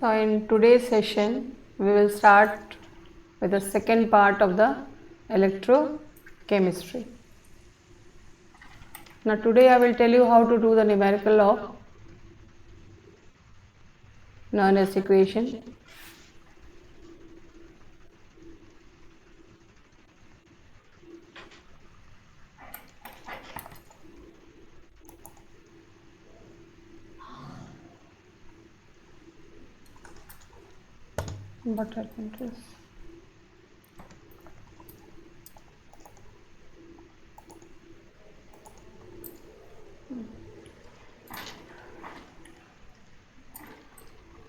So in today's session, we will start with the second part of the electrochemistry. Now today I will tell you how to do the numerical of Nernst equation. What happened to this?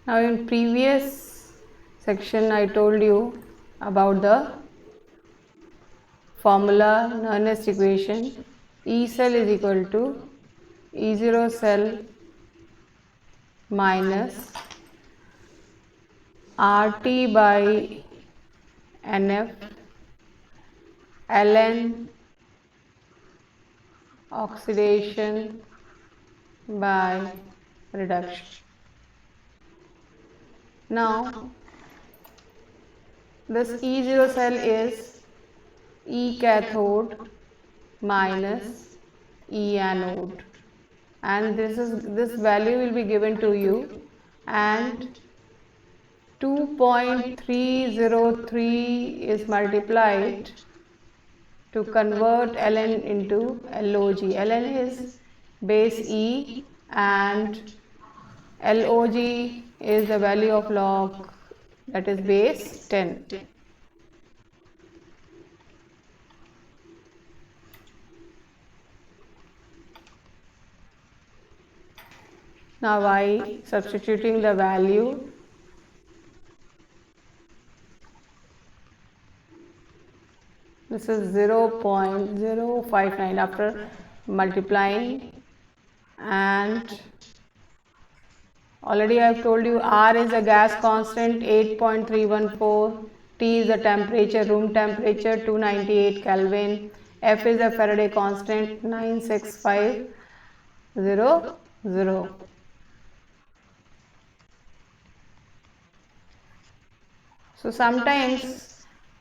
Now in previous section I told you about the formula Nernst equation. E cell is equal to E0 cell minus RT by NF ln oxidation by reduction. Now this E0 cell is E cathode minus E anode, and this value will be given to you, and 2.303 is multiplied to convert ln into log. Ln is base E and log is the value of log, that is base 10. Now by substituting the value, this is 0.059 after multiplying, and already I have told you R is a gas constant 8.314, T is the temperature, room temperature 298 Kelvin, F is the Faraday constant 96500. So sometimes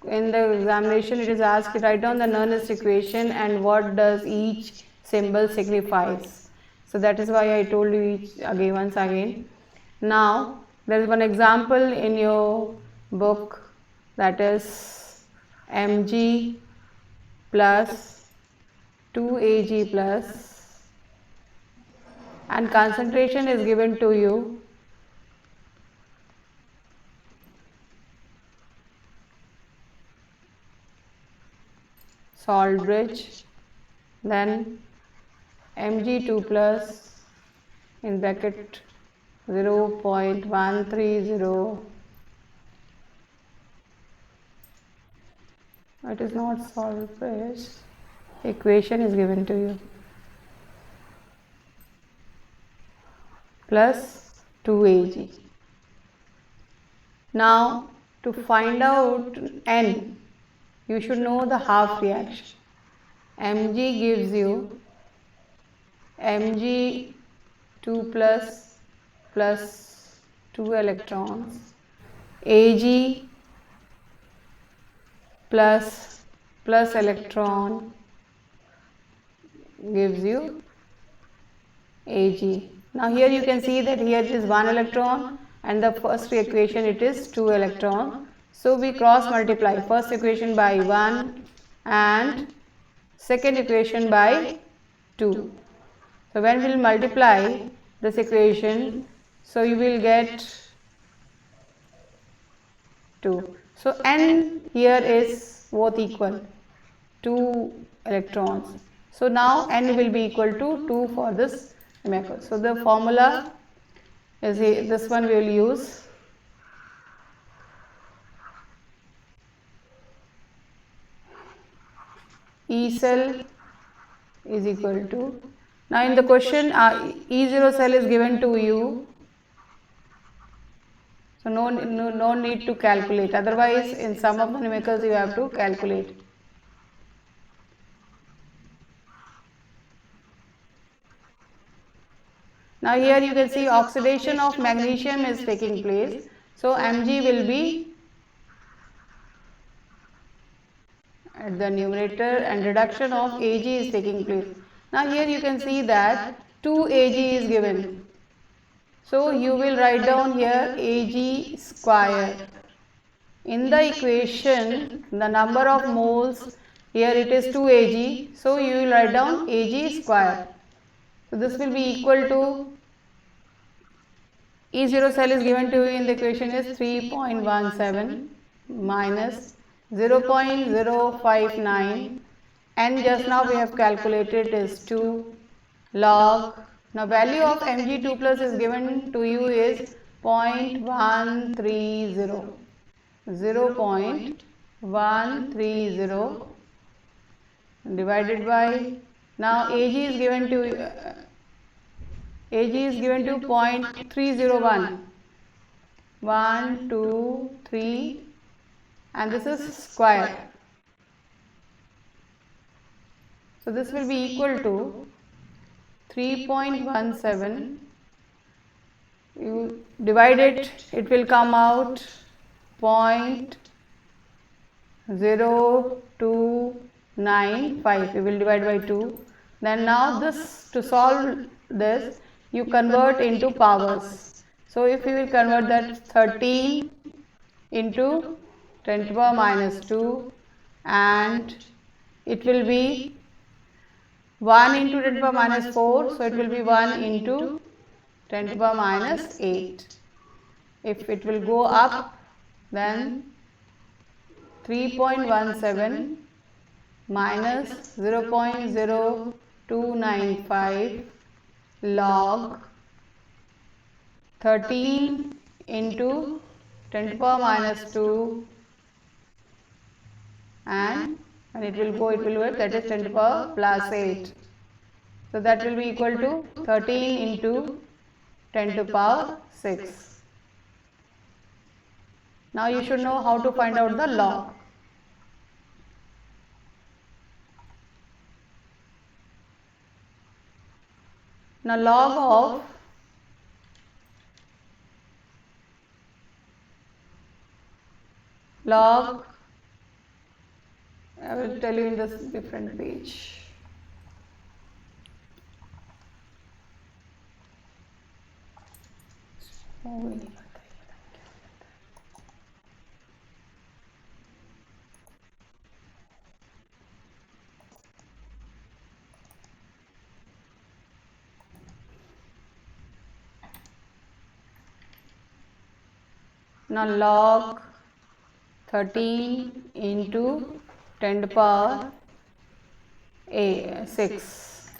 in the examination it is asked to write down the Nernst equation and what does each symbol signifies. So that is why I told you once again. Now there is one example in your book, that is Mg plus 2Ag plus, and concentration is given to you Saltbridge, then Mg2 plus in bracket 0.130. It is not Saltbridge. Equation is given to you, plus 2Ag. Now to find out N, you should know the half reaction. Mg gives you Mg2 plus 2 electrons, Ag plus electron gives you Ag. Now here you can see that here it is 1 electron and the first equation it is 2 electron. So we cross multiply first equation by 1 and second equation by 2. So when we will multiply this equation, so you will get 2. So N here is both equal, 2 electrons. So now N will be equal to 2 for this numerical. So the formula is this one we will use. E cell is equal to, now in the question E0 cell is given to you, so no need to calculate, otherwise in some of the numericals you have to calculate. Now here you can see oxidation of magnesium is taking place. So Mg will be at the numerator and reduction of Ag is taking place. Now here you can see that 2 Ag is given. So you will write down here Ag square. In the equation, the number of moles, here it is 2 Ag. So you will write down Ag square. So this will be equal to E0 cell is given to you in the equation is 3.17 minus 0.059, and just now we have calculated is 2 log. Now value of Mg2 plus is given to you is 0.130, 0.130 divided by, now Ag is given to Ag is given to 0.301, 1, 2, 3, and this is square. So this will be equal to 3.17. You divide it, it will come out 0.0295. We will divide by 2. Then now this, to solve this, you convert into powers. So if you will convert that 13 into 10 to the power minus 2, and it will be 1 into 10 to the power minus 4, so it will be 1 into 10 to the power minus 8. If it will go up, then 3.17 minus 0.0295 log 13 into 10 to the power minus 2, and when it will go, it will work, that is 10 to the power plus 8. So that will be equal to 13 into 10 to the power 6. Now you should know how to find out the log. Now log of log, I will tell you in this different page. Now log 13 into 10 to the power 6.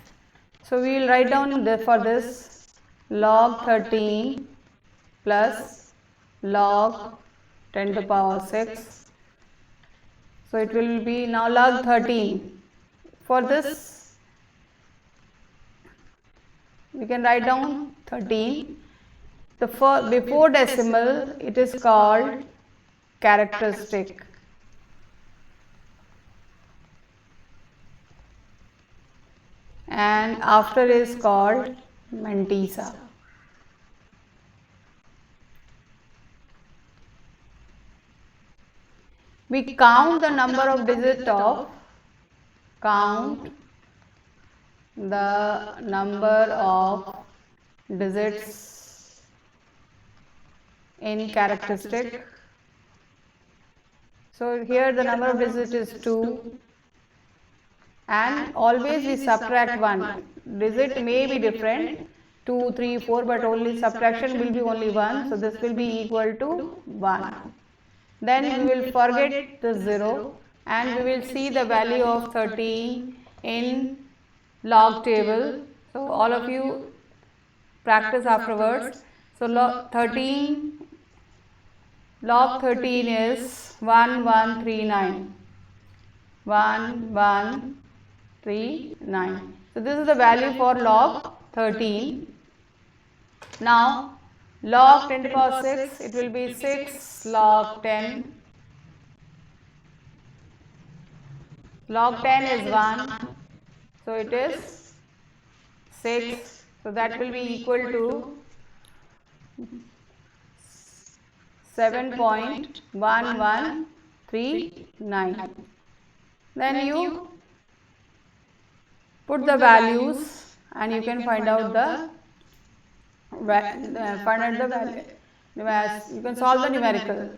So we will write down for this log 13 plus log 10 to the power 6. So it will be now log 13. For this, we can write down 13. Before decimal, it is called characteristic. And after is called mantissa. We count the number of digits of digits in characteristic. So here the number of digits is 2, and always we subtract 1. Digit may be different, 2, 3, 4, but only subtraction will be only 1. So this will be equal to 1. Then we will forget the 0 and we will see the value of 13 in log table. So all of you practice afterwards. So log 13 is 1139. 1139. So this is the value for log 13. Now log 10 to the power 6, it will be 6 log 10. Log 10 is 1, so it is 6 So that will be equal to 7.1139. Then you put the values and you can find out the value. You can solve the numerical.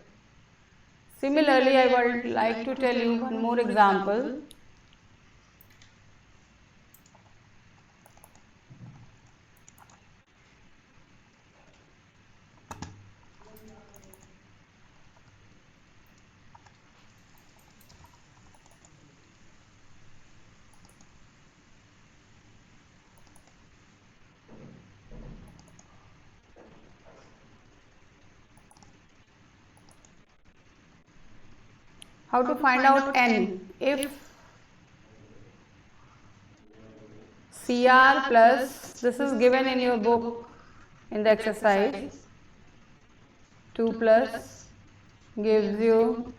Similarly, I would like to tell you one more example. How to find out n? If Cr plus, this is given in your book in the exercise, 2 plus gives you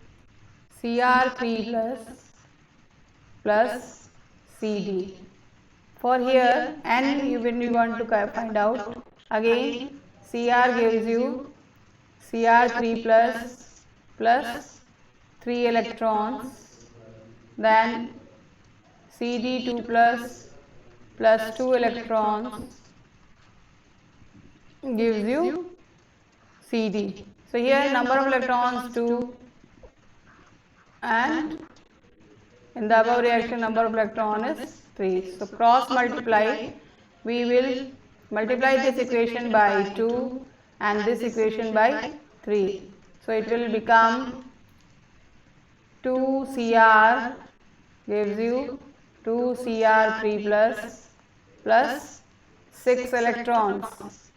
Cr3 plus Cd. For here, n when you want to find out, again Cr gives you Cr3 plus 3 electrons, then Cd2 plus 2 electrons gives you Cd. So here number of electrons 2, and in the above reaction number of electron is 3. So cross multiply, we will multiply this equation by 2 and this equation by 3. So it will become 2Cr gives you 2Cr3 plus 6 electrons.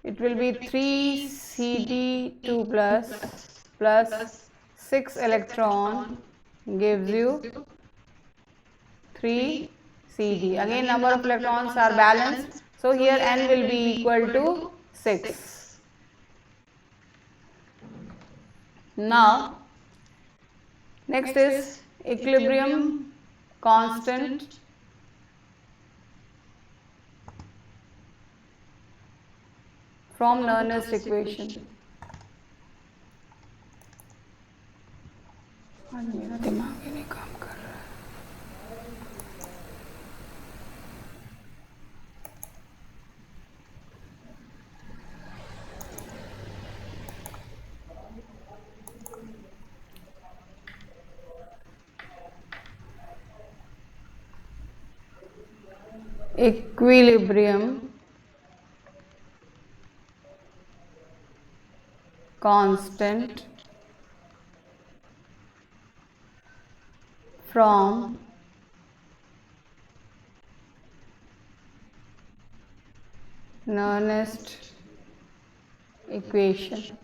It will be 3Cd2 plus 6 electron gives you 3 Cd. Again number of electrons are balanced, so here n will be equal to 6. Now next is equilibrium constant from Nernst equation. आज मेरा दिमाग ही नहीं काम कर रहा है. Equilibrium constant from Nernst equation.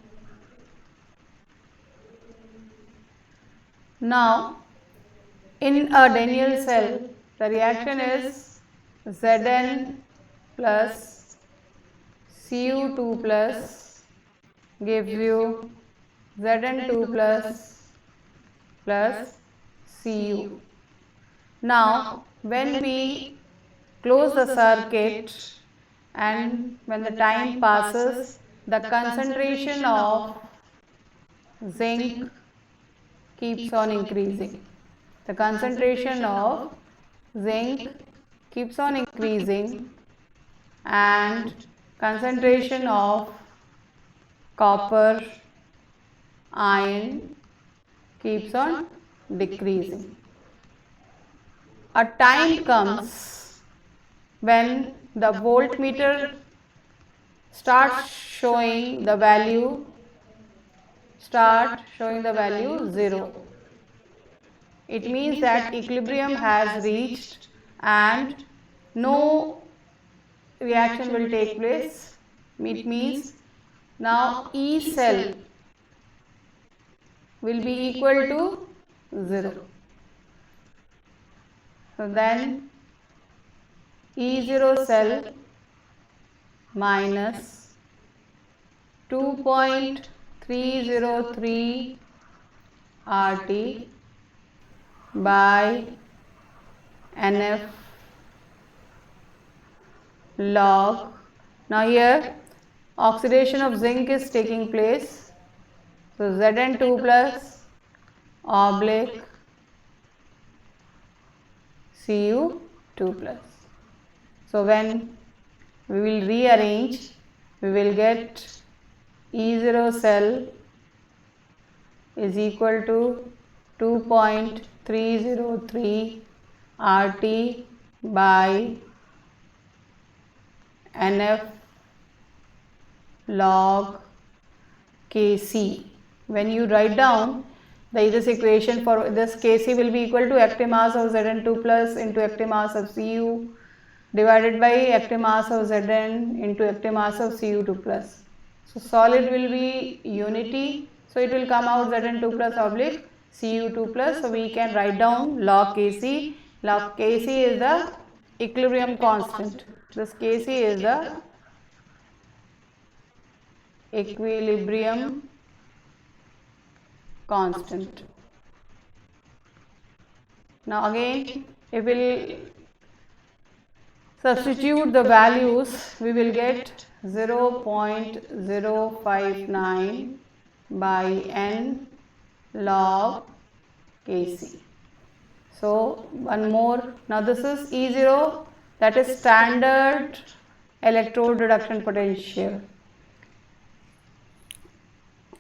Now in a Daniell cell, the reaction is Zn plus Cu2 plus gives you Zn2 plus Cu. Now when we close the circuit and when the time passes, the concentration of zinc keeps on increasing. The concentration of zinc keeps on increasing and concentration of copper, iron keeps on decreasing. A time comes when the voltmeter starts showing the value 0. It means that equilibrium has reached and no reaction will take place. It means now E cell will be equal to 0. So then E0 cell minus 2.303 RT by NF log. Now here oxidation of zinc is taking place. So Zn2 plus oblique Cu2 plus. So when we will rearrange, we will get E0 cell is equal to 2.303 RT by NF log Kc. When you write down this equation for this, Kc will be equal to active mass of Zn2 plus into active mass of Cu divided by active mass of Zn into active mass of Cu2 plus. So solid will be unity, so it will come out Zn2 plus oblique Cu2 plus. So we can write down log Kc. Log Kc is the equilibrium constant. This Kc is the equilibrium constant. Now again, if we will substitute the values, we will get 0.059 by n log Kc. So one more. Now this is E0, that is standard electrode reduction potential.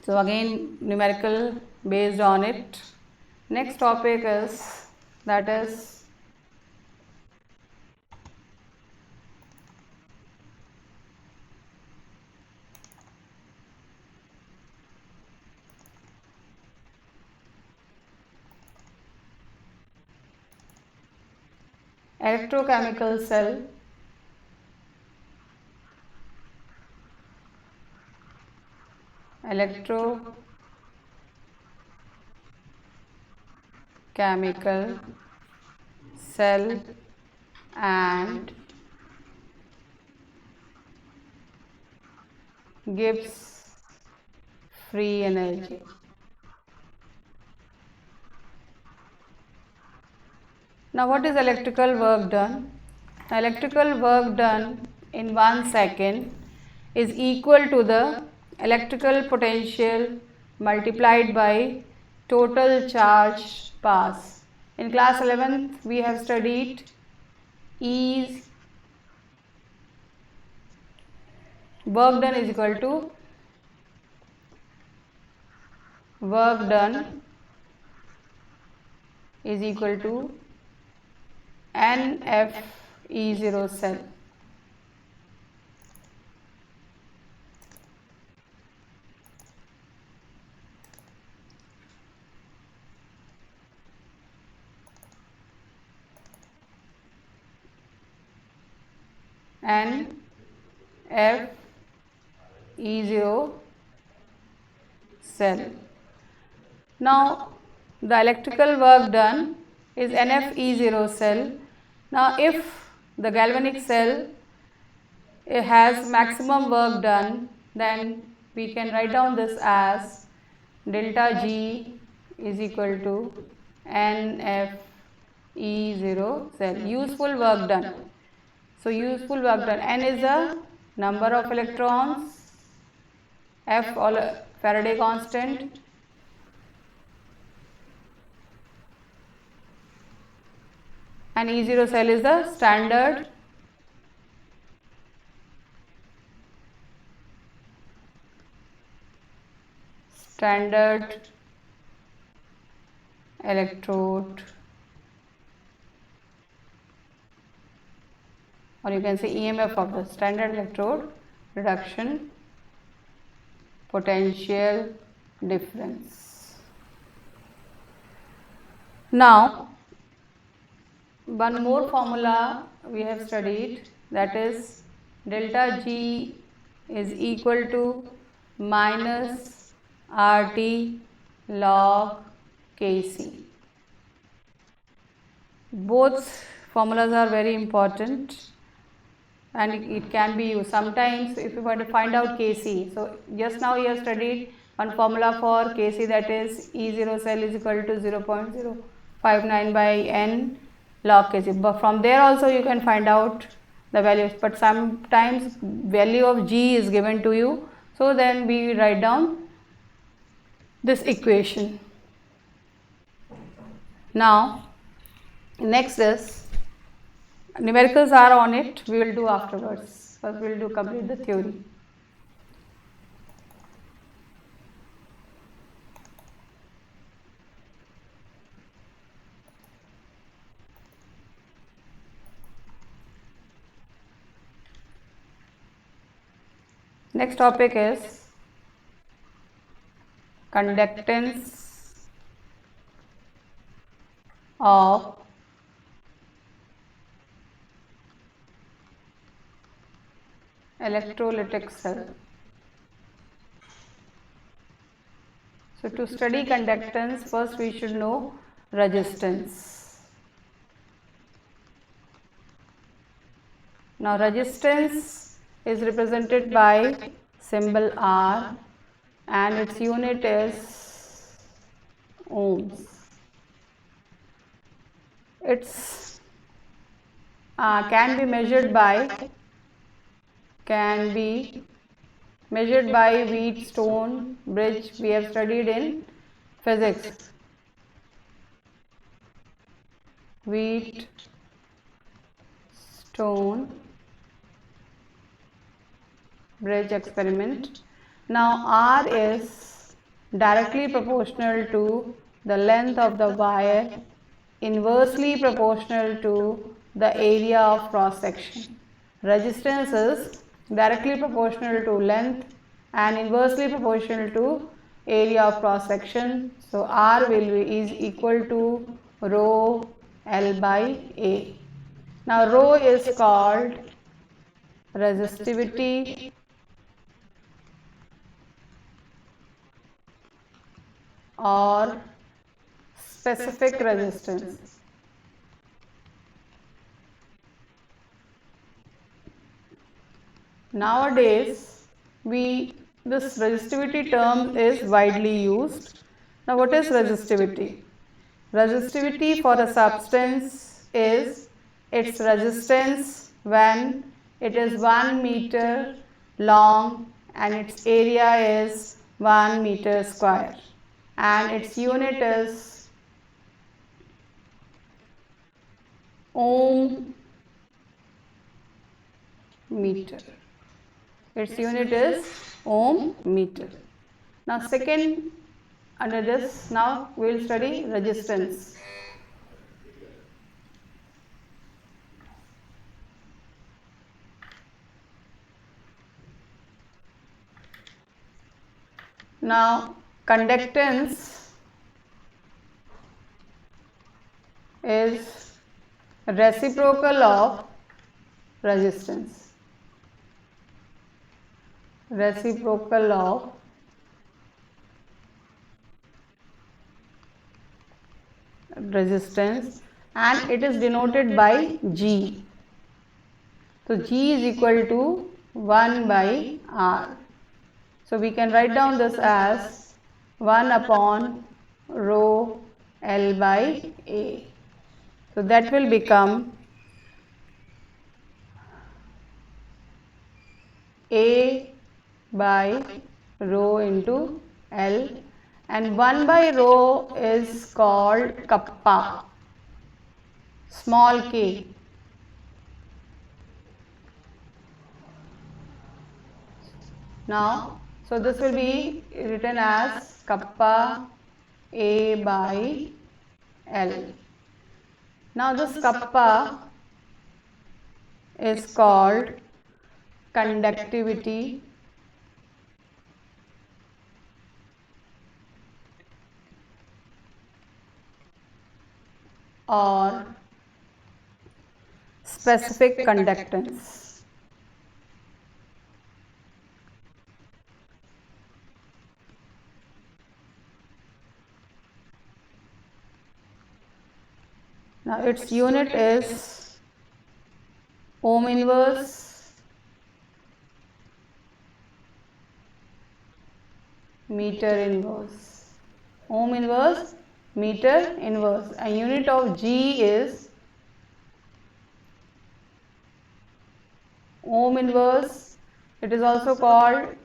So again numerical based on it. Next topic is, that is electrochemical cell. Electrochemical cell and gives free energy. Now what is electrical work done? Electrical work done in 1 second is equal to the electrical potential multiplied by total charge pass. In class 11th we have studied E work done is equal to work done is equal to NF E0 cell. NF E0 cell. Now the electrical work done is NF E0 cell. Now if the galvanic cell has maximum work done, then we can write down this as delta G is equal to NF E0 cell. Useful work done. So useful work done, N is the number of electrons, F all Faraday constant, and E0 cell is the standard electrode, or you can say EMF of the standard electrode reduction potential difference. Now one more formula we have studied, that is delta G is equal to minus RT log Kc. Both formulas are very important and it can be used sometimes if you want to find out Kc. So just now you have studied one formula for Kc, that is E0 cell is equal to 0.059 by N log Kc. But from there also you can find out the values, but sometimes value of G is given to you. So then we write down this equation. Now next is numericals are on it, we will do afterwards. First we will do complete the theory. Next topic is conductance of electrolytic cell. So to study conductance, first we should know resistance. Now resistance is represented by symbol R and its unit is ohms. It's can be measured by Wheatstone bridge we have studied in physics. Wheatstone bridge experiment. Now R is directly proportional to the length of the wire, inversely proportional to the area of cross section. Resistance is directly proportional to length and inversely proportional to area of cross section. So R is equal to rho L by A. Now rho is called resistivity or specific resistance. Nowadays, this resistivity term is widely used. Now, what is resistivity? Resistivity for a substance is its resistance when it is 1 meter long and its area is 1 meter square and its unit is ohm meter. Its unit is ohm meter. Now second, under this, now we will study resistance. Now conductance is reciprocal of resistance. Reciprocal of resistance and it is denoted by G. So G is equal to 1 by R. So we can write down this as 1 upon rho L by A. So that will become A by rho into L and 1 by rho is called kappa, small k. Now, so this will be written as kappa A by L. Now this kappa is called conductivity or specific conductance. Now its unit is ohm inverse meter inverse. Ohm inverse meter inverse and unit of G is Ohm inverse. It is also called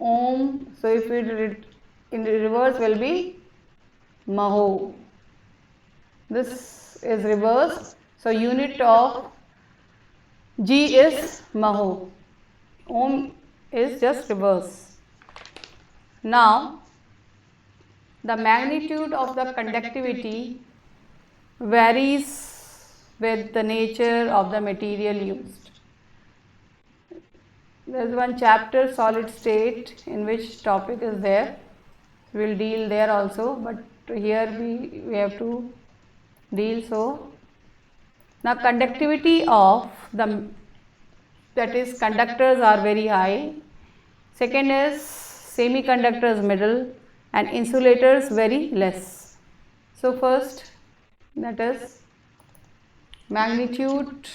ohm. So if it in the reverse will be Mho. This is reverse. So unit of G is Mho. Ohm is just reverse. Now the magnitude of the conductivity varies with the nature of the material used. There is one chapter, solid state, in which topic is there. We will deal there also, but here we have to deal. So now conductivity of the, that is, conductors are very high. Second is semiconductors middle, and insulators very less. So first, that is magnitude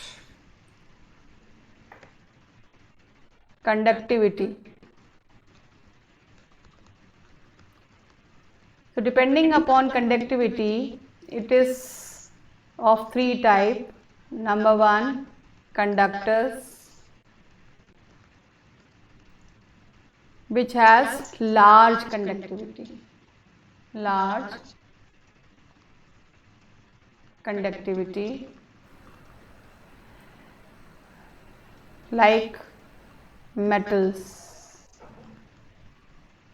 conductivity. So depending upon conductivity, it is of three type. Number one, conductors, which has large conductivity. Large conductivity, like metals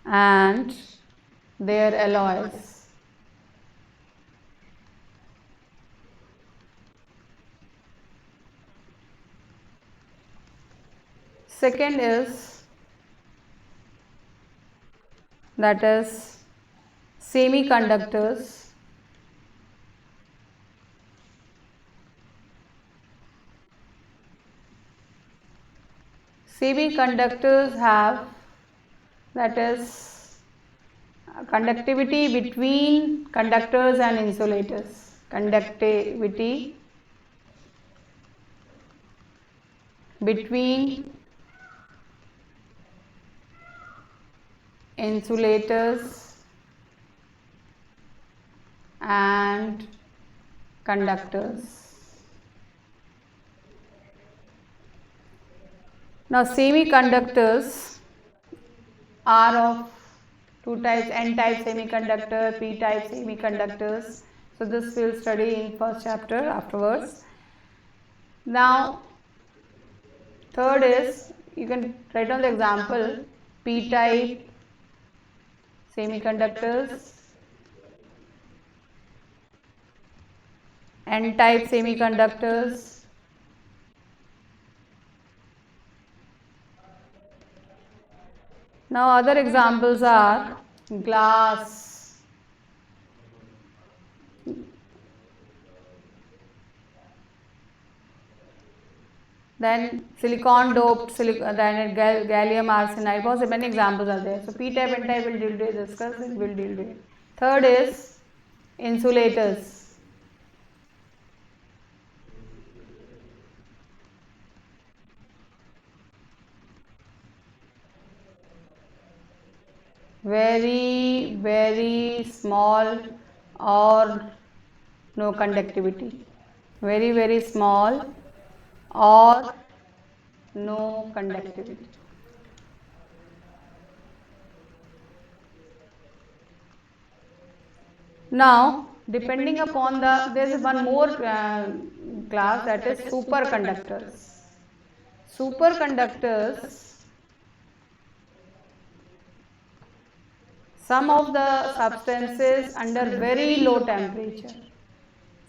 and their alloys. Second is, that is, semiconductors, semiconductors have, that is, conductivity between conductors and insulators. Conductivity between insulators and conductors. Now semiconductors are of two types, n-type semiconductor, p-type semiconductors. So this we'll study in first chapter afterwards. Now third is, you can write down the example, p-type semiconductors, n-type semiconductors, now other examples are glass, then silicon doped, then gallium arsenide. बहुत से many examples are there. So p-type, n-type will deal with, discuss, will deal with. Third is insulators. Very, very small or no conductivity. Very, very small or no conductivity. Now, depending upon the, there is one more class, that is superconductors. Superconductors, some of the substances under very low temperature.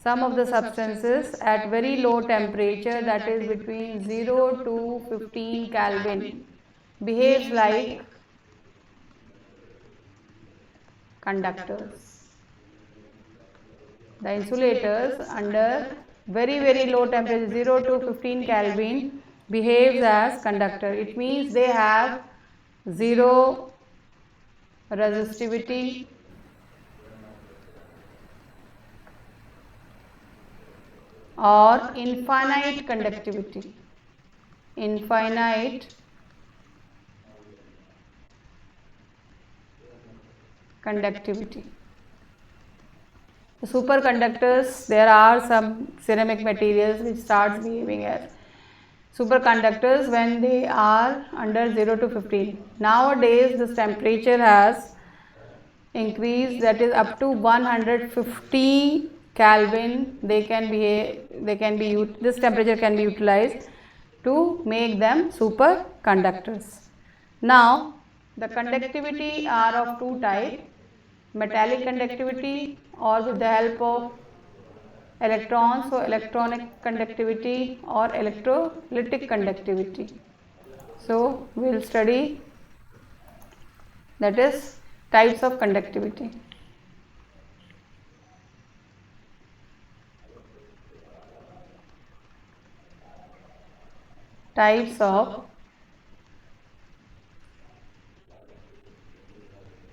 Some of the substances at very low temperature, that is between 0 to 15 Kelvin, behaves like conductors. The insulators under very, very low temperature, 0 to 15 Kelvin, behaves as conductor. It means they have zero resistivity, or infinite conductivity. Infinite conductivity. Superconductors, there are some ceramic materials which starts behaving as superconductors when they are under 0 to 15. Nowadays this temperature has increased, that is up to 150 Kelvin. This temperature can be utilized to make them superconductors. Now the conductivity are of two types: metallic conductivity or with the help of electrons, so electronic conductivity or electrolytic conductivity. So we will study, that is, types of conductivity. Types of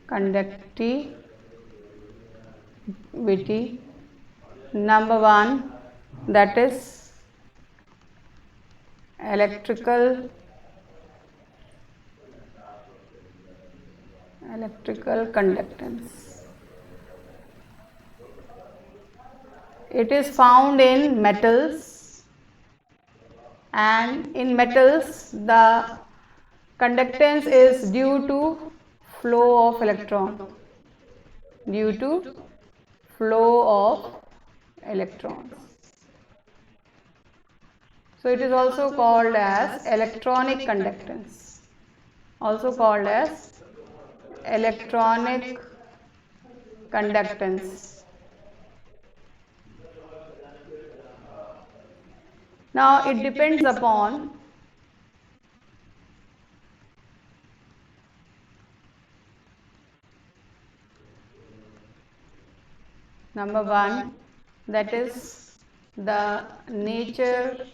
conductivity. Number one, that is electrical conductance. It is found in metals, and in metals the conductance is due to flow of electrons. So it is also called as electronic conductance. Now it depends upon number one, that is the nature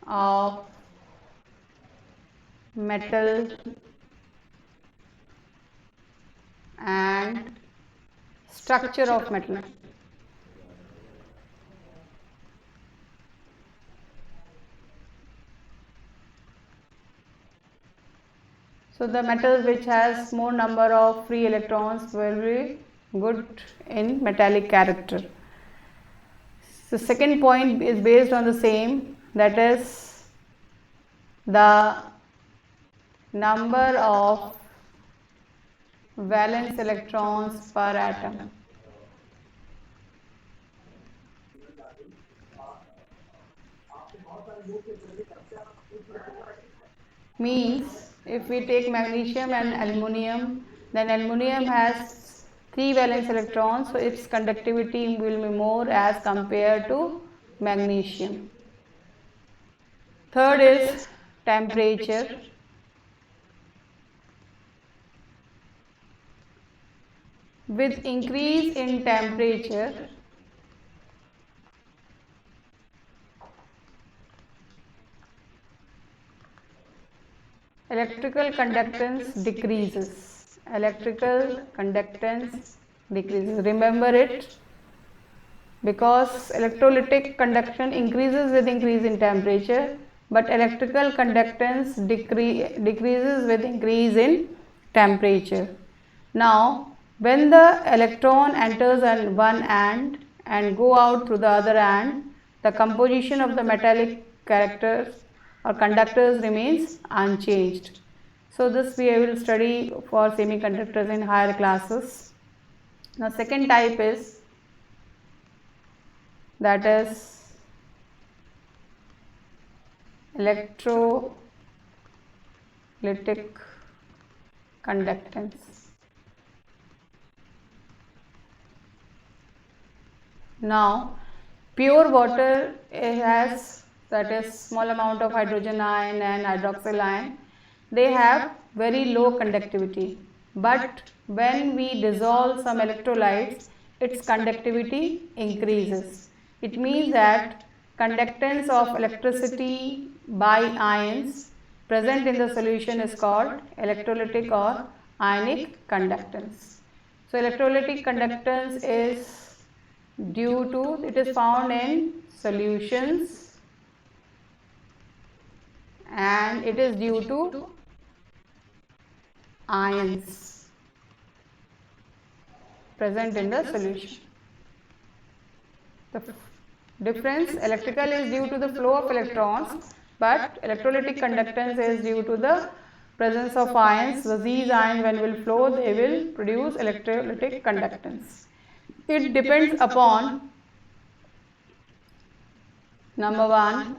of metal and structure of metal. So the metals which has more number of free electrons will be good in metallic character. The second point is based on the same, that is the number of valence electrons per atom. Means if we take magnesium and aluminium, then aluminium has 3 valence electrons, so its conductivity will be more as compared to magnesium. Third is temperature. With increase in temperature, electrical conductance decreases. Remember it, because electrolytic conduction increases with increase in temperature, but electrical conductance decreases with increase in temperature. Now when the electron enters on one end and go out through the other end, the composition of the metallic characters or conductors remains unchanged. So this we will study for semiconductors in higher classes. Now second type is, that is electrolytic conductance. Now pure water has, that is, small amount of hydrogen ion and hydroxyl ion. They have very low conductivity, but when we dissolve some electrolytes, its conductivity increases. It means that conductance of electricity by ions present in the solution is called electrolytic or ionic conductance. So electrolytic conductance is it is found in solutions, and it is due to ions present in the solution. difference. Electrical is due to the flow of electrons, but electrolytic conductance is due to the presence of ions. So these ions, when will flow, they will produce electrolytic conductance. It depends upon, number one,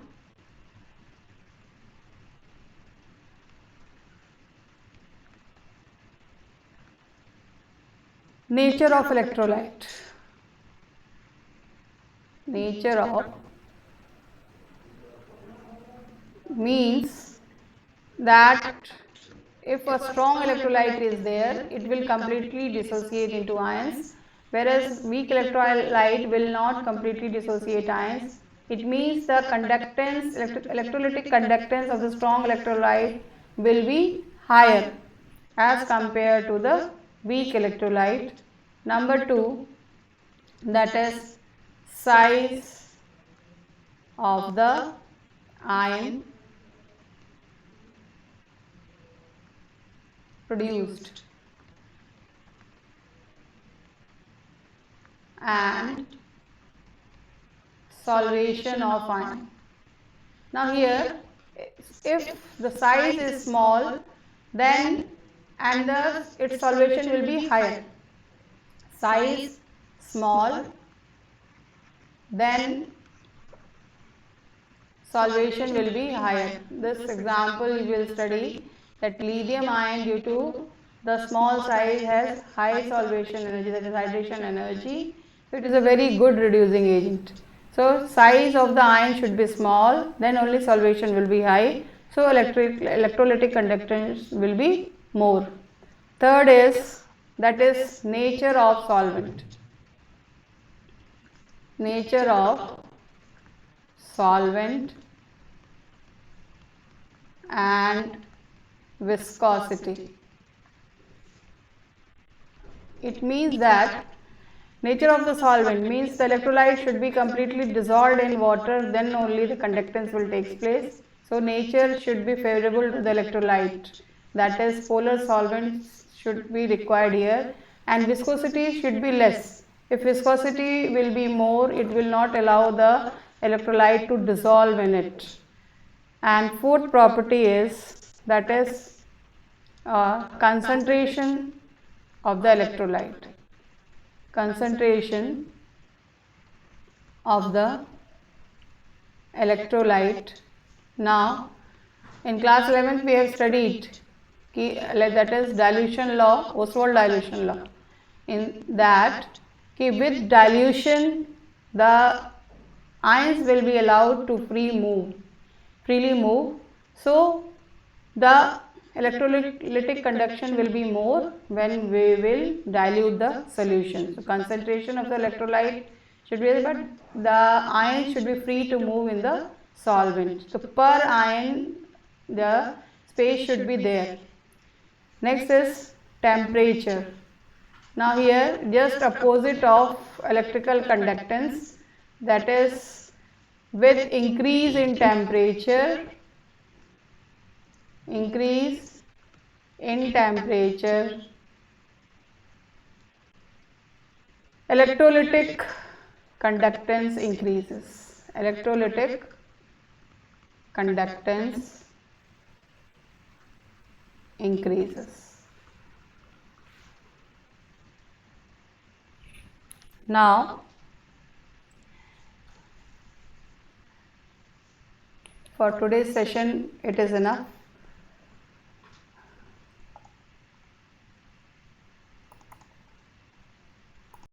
nature of electrolyte. Nature of means that if a strong electrolyte is there, it will completely dissociate into ions, whereas weak electrolyte will not completely dissociate ions. It means the conductance, electrolytic conductance of the strong electrolyte will be higher as compared to the weak electrolyte. Number two, that is size of the ion produced and solvation of ion. Now here, if the size is small, then and its solvation will be higher. Size small, then solvation will be higher. This example you will study that lithium ion, due to the small size, has high solvation energy, that is hydration energy. So it is a very good reducing agent. So size of the ion should be small, then only solvation will be high. So electrolytic conductance will be more. Third is, that is nature of solvent. Nature of solvent and viscosity. It means that nature of the solvent means the electrolyte should be completely dissolved in water, then only the conductance will take place. So nature should be favorable to the electrolyte, that is polar solvents should be required here, and viscosity should be less. If viscosity will be more, it will not allow the electrolyte to dissolve in it. And fourth property is, that is concentration of the electrolyte. Concentration of the electrolyte. Now in class 11th we have studied that is dilution law, Ostwald dilution law. In that, with dilution the ions will be allowed to freely move. So the electrolytic conduction will be more when we will dilute the solution. So concentration of the electrolyte should be, but the ions should be free to move in the solvent. So per ion the space should be there. Next is temperature. Now here just opposite of electrical conductance, that is with increase in temperature, electrolytic conductance increases. Electrolytic conductance increases. Now for today's session it is enough.